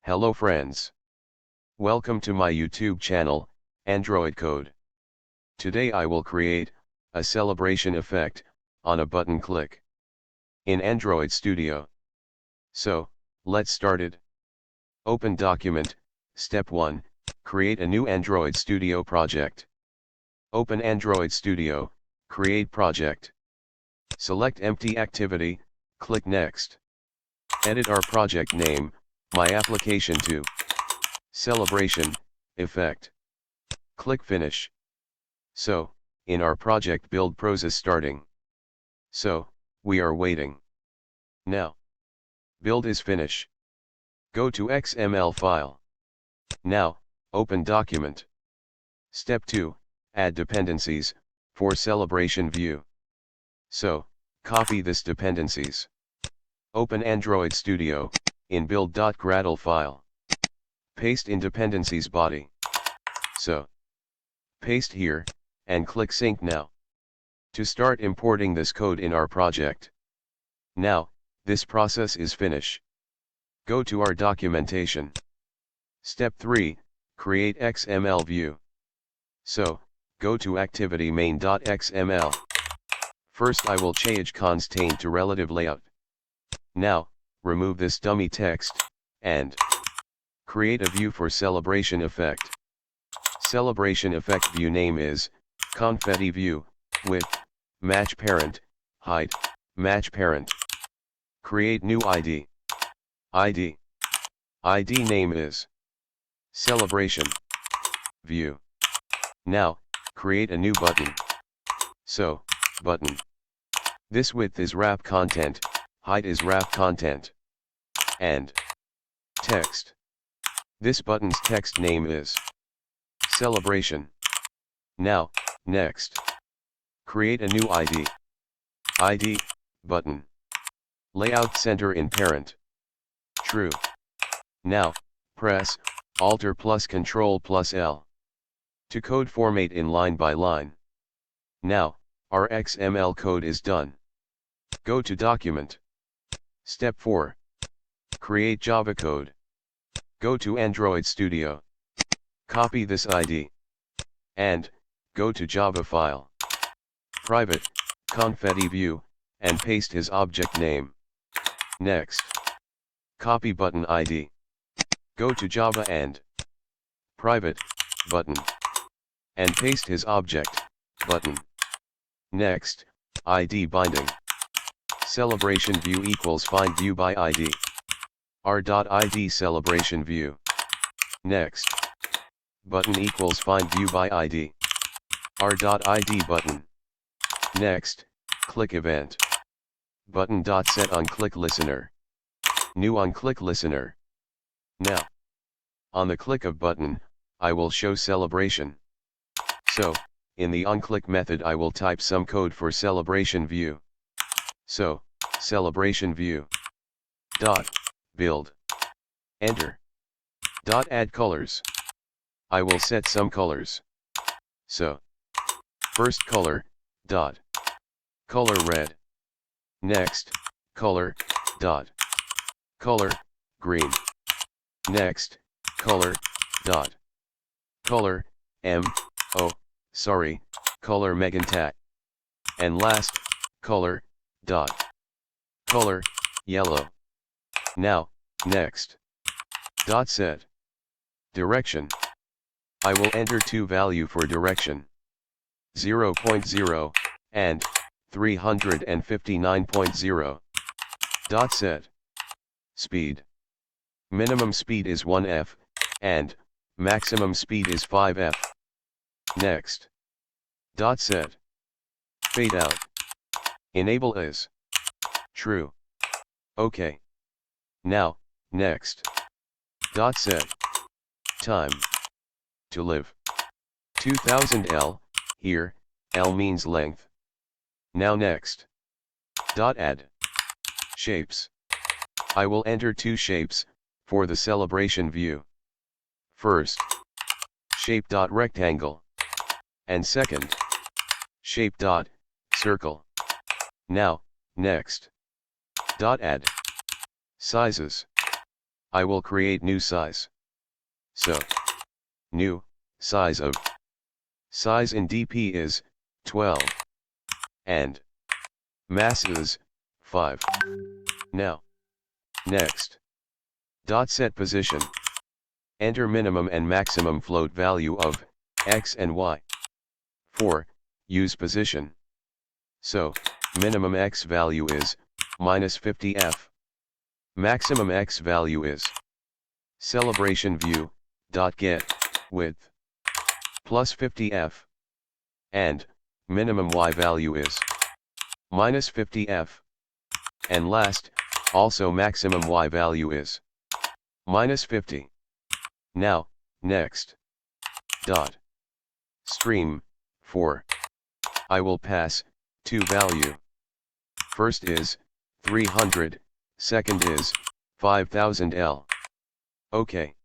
Hello friends. Welcome to my YouTube channel, androidCODE. Today I will create a celebration effect on a button click in Android Studio. So, let's start it. Open document, step 1, create a new Android Studio project. Open Android Studio, create project. Select empty activity, click next. Edit our project name, my application to celebration effect. Click finish. So, in our project build process starting. So, we are waiting. Now, build is finish. Go to XML file. Now, open document. Step 2, add dependencies for celebration view. So, copy this dependencies. Open Android Studio in Build.Gradle file. Paste in dependencies body. So, paste here, and click sync now. To start importing this code in our project. Now, this process is finished. Go to our documentation. Step 3, create XML view. So, go to activity main.xml. First I will change constraint to relative layout. Now, remove this dummy text, and create a view for celebration effect. Celebration effect view name is KonfettiView, width, match parent, height, match parent. Create new ID. ID name is celebration view. Now, create a new button. So, button. This width is wrap content, height is wrap content. And text. This button's text name is celebration. Now, next. Create a new ID. ID, button. Layout center in parent. True. Now, press Alt plus Ctrl plus L. To code format in line by line. Now, our XML code is done. Go to document. Step 4. Create Java code. Go to Android Studio. Copy this ID. And, go to Java file. Private, KonfettiView, and paste his object name. Next. Copy button ID. Go to Java and private, button. And paste his object, button. Next, ID binding. Celebration view equals find view by ID. r.id celebration view. Next. Button equals find view by ID. r.id button. Next, click event. Button.set on click listener. New on click listener. Now, on the click of button, I will show celebration. So, in the onClick method I will type some code for celebration view. So, celebration view. Dot, build. Enter. Dot add colors. I will set some colors. So, first color, dot. Color red. Next, color, dot. Color, green. Next, color, dot. Color, color magenta. And last, color, dot. Color, yellow. Now, next. Dot set. Direction. I will enter two value for direction. 0.0, and 359.0. Dot set. Speed. Minimum speed is 1f, and maximum speed is 5f. Next. Dot set. Fade out. Enable is true. OK. Now, next. Dot set. Time. To live. 2000 L, here, L means length. Now next. Dot add. Shapes. I will enter two shapes, for the celebration view. First. Shape dot rectangle. And second. Shape dot circle. Now, next. Dot add. Sizes. I will create new size. So, new, size of, size in dp is, 12. And, mass is, 5. Now, next. Set position. Enter minimum and maximum float value of, x and y. 4, use position. So, minimum x value is, -50f. Maximum x value is, CelebrateEffect, width, +50f. And, minimum y value is, -50f. And last, also maximum y value is, -50. Now, next. Stream, 4. I will pass, 2 value. First is, 300, second is, 5000 L. OK.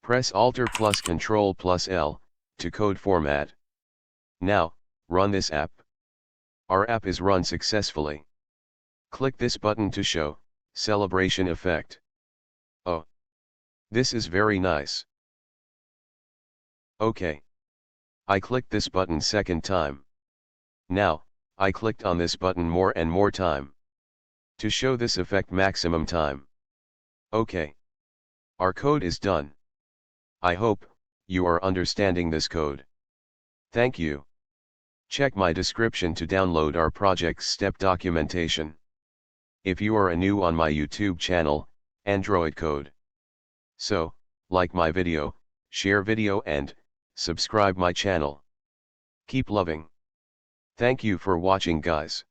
Press Alt plus Ctrl plus L, to code format. Now, run this app. Our app is run successfully. Click this button to show, CelebrateEffect. Oh. This is very nice. OK. I clicked this button second time. Now, I clicked on this button more and more time. To show this effect maximum time. OK. Our code is done. I hope you are understanding this code. Thank you. Check my description to download our project's step documentation. If you are new on my YouTube channel, androidCODE. So, like my video, share video and subscribe my channel. Keep loving. Thank you for watching guys.